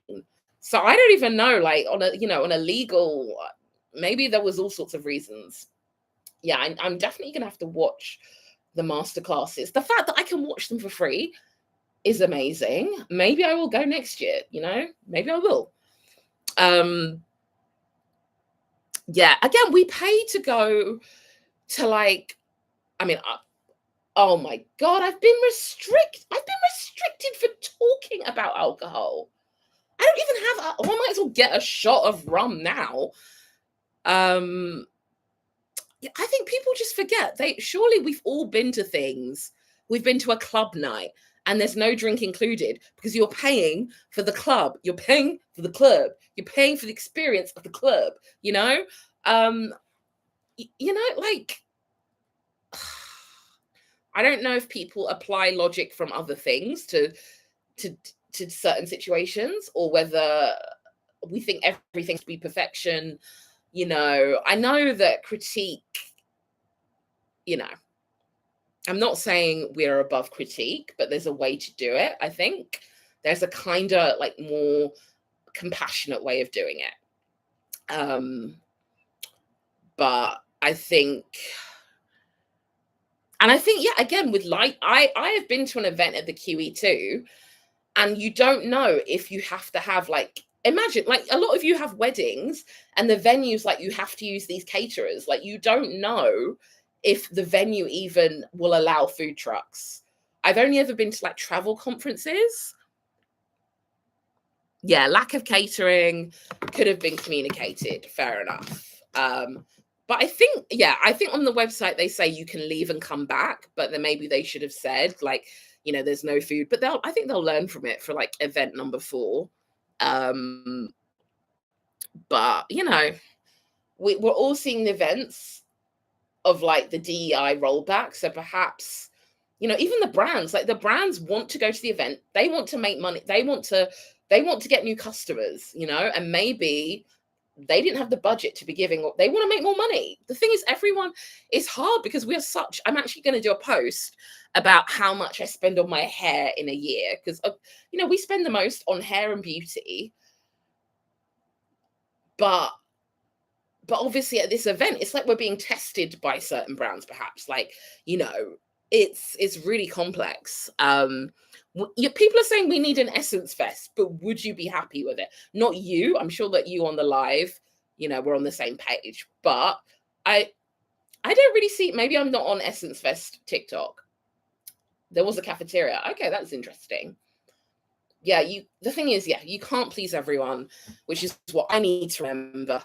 So I don't even know, like on a legal, maybe there was all sorts of reasons. Yeah, I'm definitely going to have to watch the masterclasses. The fact that I can watch them for free is amazing. Maybe I will go next year, maybe I will. Yeah, again, we pay to go to like, I mean, oh my God, I've been restricted for talking about alcohol. I don't even have, I might as well get a shot of rum now. I think people just forget. Surely we've all been to things. We've been to a club night and there's no drink included because you're paying for the club. You're paying for the club. You're paying for the experience of the club, like, I don't know if people apply logic from other things to certain situations or whether we think everything should be perfection. I know that critique, I'm not saying we're above critique, but there's a way to do it. I think there's a kind of like more compassionate way of doing it. But I think, yeah, again, with light, I have been to an event at the QE2 and you don't know if you have to have like, imagine like a lot of you have weddings and the venues, like you have to use these caterers. Like you don't know if the venue even will allow food trucks. I've only ever been to like travel conferences. Yeah, lack of catering could have been communicated. Fair enough. But I think on the website they say you can leave and come back, but then maybe they should have said like, there's no food. But I think they'll learn from it for like event number 4. But we're all seeing the events of like the DEI rollback. So perhaps, even the brands want to go to the event. They want to make money. They want to get new customers, and maybe they didn't have the budget to be giving. They want to make more money. The thing is, everyone is hard because I'm actually going to do a post about how much I spend on my hair in a year. Because, we spend the most on hair and beauty. But obviously at this event, it's like we're being tested by certain brands, perhaps. Like, it's really complex. People are saying we need an Essence Fest, but would you be happy with it? Not you. I'm sure that you on the live, we're on the same page. But I don't really see, maybe I'm not on Essence Fest TikTok. There was a cafeteria. Okay, that's interesting. Yeah, the thing is, yeah, you can't please everyone, which is what I need to remember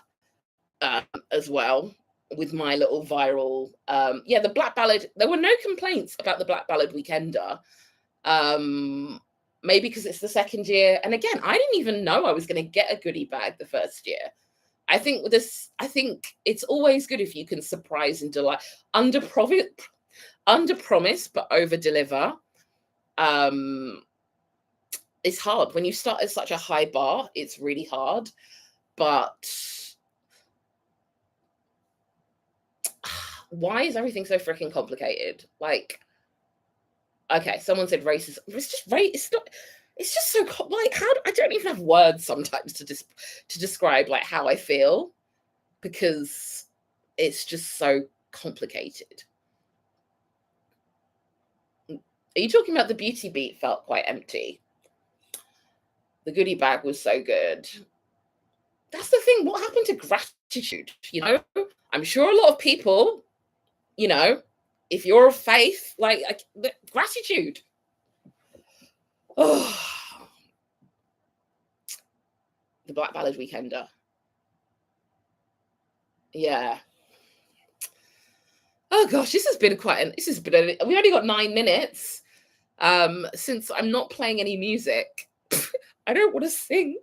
as well with my little viral yeah, the Black Ballad. There were no complaints about the Black Ballad Weekender. Maybe because it's the second year. And again, I didn't even know I was going to get a goodie bag the first year. I think it's always good if you can surprise and delight, under promise but over deliver. It's hard when you start at such a high bar. It's really hard, but why is everything so freaking complicated? Like, okay, someone said racism. It's just it's just so like, I don't even have words sometimes to describe like how I feel, because it's just so complicated. Are you talking about the beauty beat felt quite empty? The goodie bag was so good. That's the thing. What happened to gratitude? You know, I'm sure a lot of people, you know, if you're of faith, like gratitude. Oh, the Black Ballad Weekender. Yeah. Oh gosh, this has been we only got 9 minutes. Since I'm not playing any music, I don't want to sing.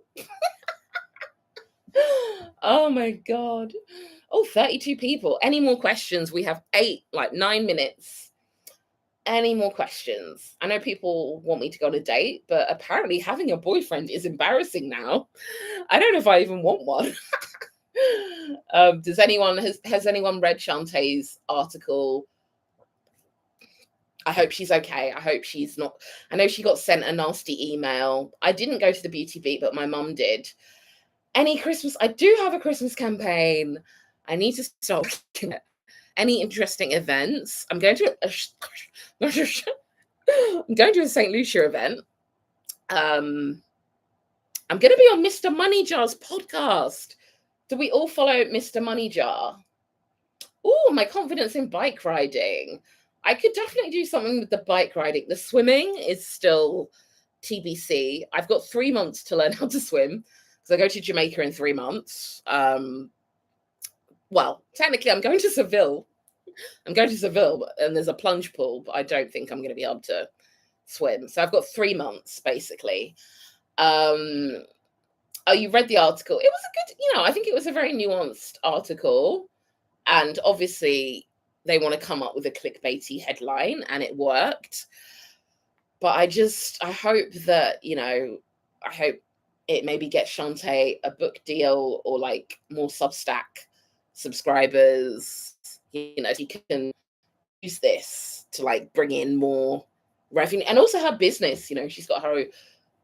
Oh my God. Oh, 32 people. Any more questions? We have 9 minutes. Any more questions? I know people want me to go on a date, but apparently having a boyfriend is embarrassing now. I don't know if I even want one. Has anyone read Shantae's article? I hope she's okay. I hope she's not. I know she got sent a nasty email. I didn't go to the beauty beat, but my mum did. I do have a Christmas campaign. I need to start looking at any interesting events. I'm going to a St. Lucia event. I'm going to be on Mr. Moneyjar's podcast. Do we all follow Mr. Moneyjar? Oh, my confidence in bike riding. I could definitely do something with the bike riding. The swimming is still TBC. I've got 3 months to learn how to swim because I go to Jamaica in 3 months. Well, technically, I'm going to Seville. And there's a plunge pool, but I don't think I'm going to be able to swim. So I've got 3 months, basically. Oh, you read the article. It was a good, I think it was a very nuanced article. And obviously, they want to come up with a clickbaity headline, and it worked. But I hope that, I hope it maybe gets Shantae a book deal or like more Substack subscribers. She can use this to like bring in more revenue, and also her business. She's got her own.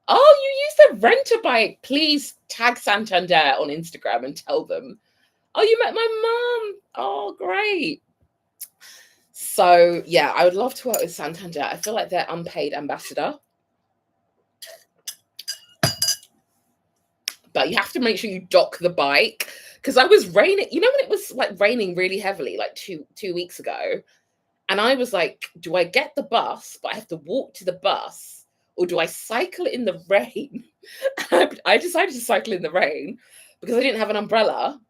Oh, you used a renter bike. Please tag Santander on Instagram and tell them. Oh, you met my mum. Oh, great. So, yeah, I would love to work with Santander. I feel like they're unpaid ambassador. But you have to make sure you dock the bike. Because I was raining. When it was like raining really heavily, like two weeks ago. And I was like, do I get the bus, but I have to walk to the bus? Or do I cycle in the rain? I decided to cycle in the rain because I didn't have an umbrella.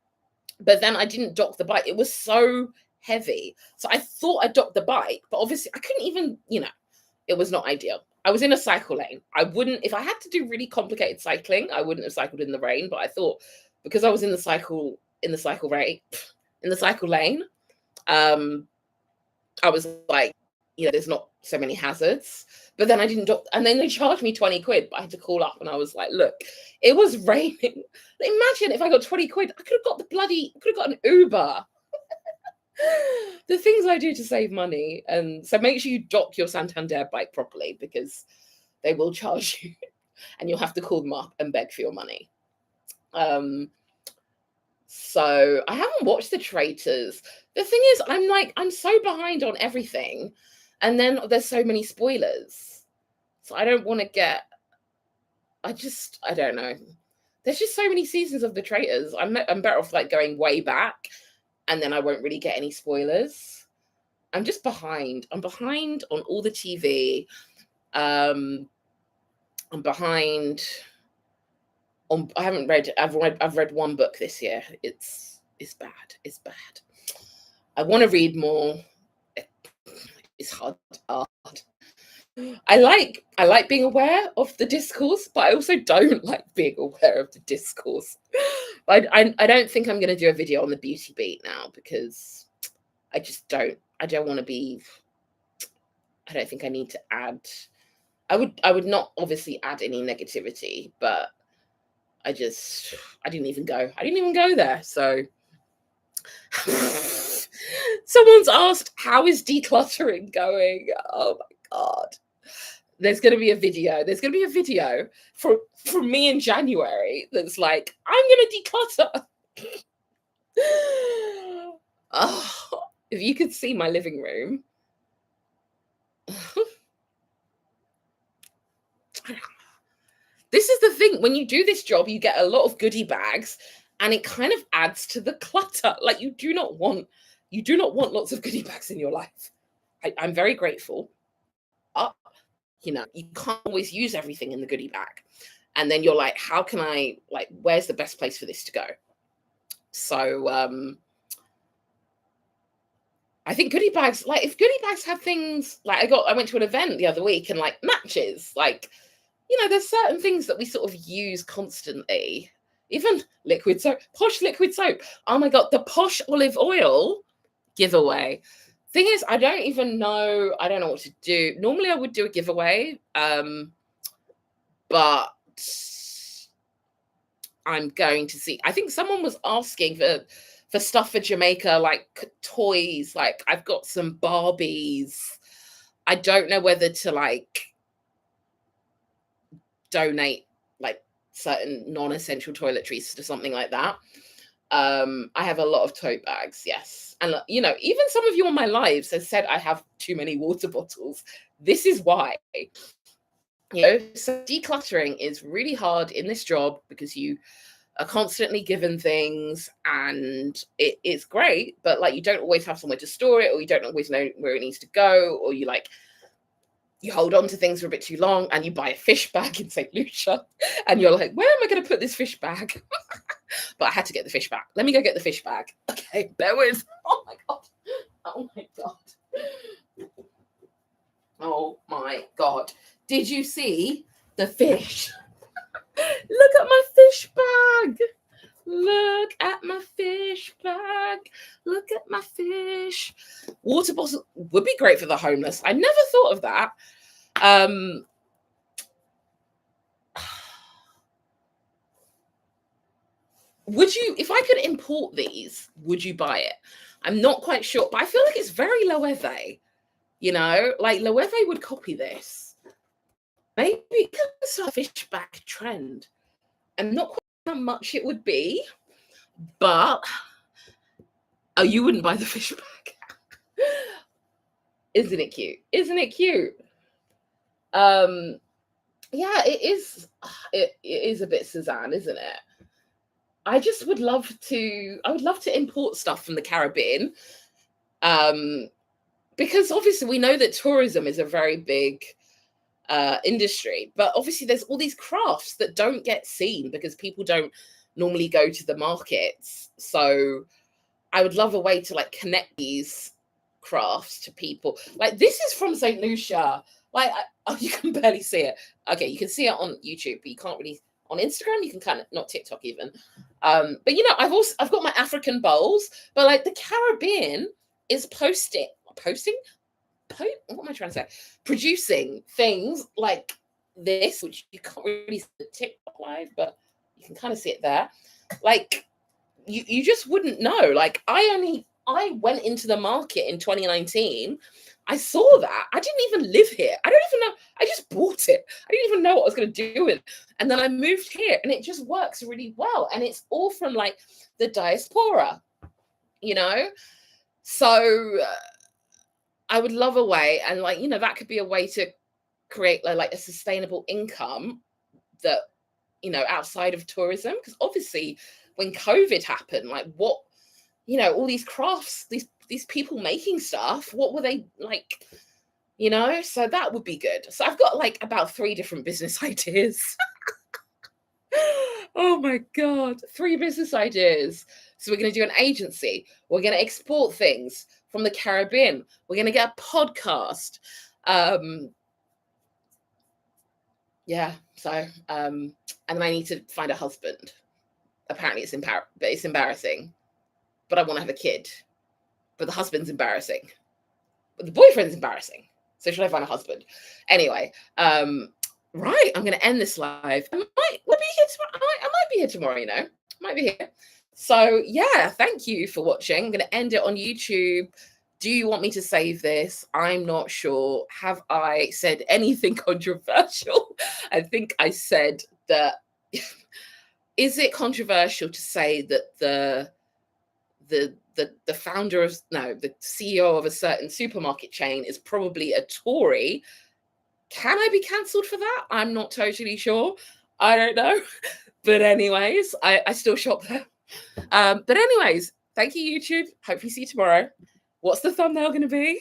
But then I didn't dock the bike. It was so heavy. So I thought I docked the bike, but obviously I couldn't even, it was not ideal. I was in a cycle lane. If I had to do really complicated cycling, I wouldn't have cycled in the rain. But I thought because I was in the cycle lane, I was like, there's not so many hazards. But then I didn't dock, and then they charged me 20 quid, but I had to call up and I was like, look, it was raining. Imagine if I got 20 quid, I could have got an Uber. The things I do to save money. And so make sure you dock your Santander bike properly, because they will charge you and you'll have to call them up and beg for your money. So I haven't watched The Traitors. The thing is, I'm so behind on everything. And then there's so many spoilers. So I don't want to I don't know. There's just so many seasons of The Traitors. I'm better off like going way back and then I won't really get any spoilers. I'm just behind. I'm behind on all the TV. Um, I'm behind on. I haven't read. I've read one book this year. It's bad. It's bad. I want to read more. It's hard. I like being aware of the discourse, but I also don't like being aware of the discourse. I don't think I'm going to do a video on the beauty beat now, because I just don't. I don't want to be. I don't think I need to add. I would not obviously add any negativity, but I didn't even go. I didn't even go there. So someone's asked, how is decluttering going? Oh my God. There's going to be a video. There's going to be a video from me in January that's like, I'm going to declutter. Oh, if you could see my living room. This is the thing. When you do this job, you get a lot of goodie bags, and it kind of adds to the clutter. Like, you do not want lots of goodie bags in your life. I'm very grateful. You can't always use everything in the goodie bag. And then you're like, how can I, like, where's the best place for this to go? So I think goodie bags, like, if goodie bags have things, like, I went to an event the other week, and like matches, like, there's certain things that we sort of use constantly. Even liquid soap, posh liquid soap. Oh my God, the posh olive oil giveaway. Thing is, I don't know what to do. Normally I would do a giveaway, but I'm going to see. I think someone was asking for stuff for Jamaica, like toys. Like, I've got some Barbies. I don't know whether to, like, donate, like, certain non-essential toiletries to something like that. I have a lot of tote bags, yes. And even some of you on my lives have said I have too many water bottles. This is why. So decluttering is really hard in this job, because you are constantly given things, and it's great, but like, you don't always have somewhere to store it, or you don't always know where it needs to go, or you hold on to things for a bit too long, and you buy a fish bag in St. Lucia, and you're like, where am I going to put this fish bag? But I had to get the fish bag. Let me go get the fish bag. Okay, bear with. Oh my God. Oh my God. Oh my God. Did you see the fish? Look at my fish bag. Look at my fish bag. Look at my fish. Water bottle would be great for the homeless. I never thought of that. Would you, if I could import these, would you buy it? I'm not quite sure, but I feel like it's very Loewe. Like, Loewe would copy this. Maybe it could start a fish bag trend. I'm not quite sure how much it would be, but you wouldn't buy the fish bag. Isn't it cute? Isn't it cute? Yeah, it is. It is a bit Suzanne, isn't it? I would love to import stuff from the Caribbean, because obviously we know that tourism is a very big industry, but obviously there's all these crafts that don't get seen because people don't normally go to the markets. So I would love a way to, like, connect these crafts to people. Like, this is from St. Lucia. Like, you can barely see it. Okay, you can see it on YouTube, but you can't really on Instagram. You can kind of, not TikTok even. But I've got my African bowls, but like, the Caribbean is producing things like this, which you can't really see the TikTok live, but you can kind of see it there. Like, you just wouldn't know. Like, I went into the market in 2019. I saw that. I didn't even live here. I don't even know. I just bought it. I didn't even know what I was going to do with it. And then I moved here, and it just works really well. And it's all from, like, the diaspora, So I would love a way, and, like, that could be a way to create like a sustainable income that, outside of tourism. Because obviously when COVID happened, like, what all these crafts, these people making stuff. What were they like? So that would be good. So I've got like about 3 different business ideas. Oh my God, 3 business ideas. So we're going to do an agency. We're going to export things from the Caribbean. We're going to get a podcast. Yeah. So, and then I need to find a husband. Apparently it's embarrassing, but I want to have a kid. But the husband's embarrassing. But the boyfriend's embarrassing. So should I find a husband? Anyway, right, I'm going to end this live. I might be here tomorrow. I might be here tomorrow, Might be here. So yeah, thank you for watching. I'm going to end it on YouTube. Do you want me to save this? I'm not sure. Have I said anything controversial? I think I said that. Is it controversial to say that the founder of the CEO of a certain supermarket chain is probably a Tory? Can I be cancelled for that? I'm not totally sure. I don't know. But anyways, I still shop there. But anyways, thank you, YouTube. Hopefully see you tomorrow. What's the thumbnail going to be?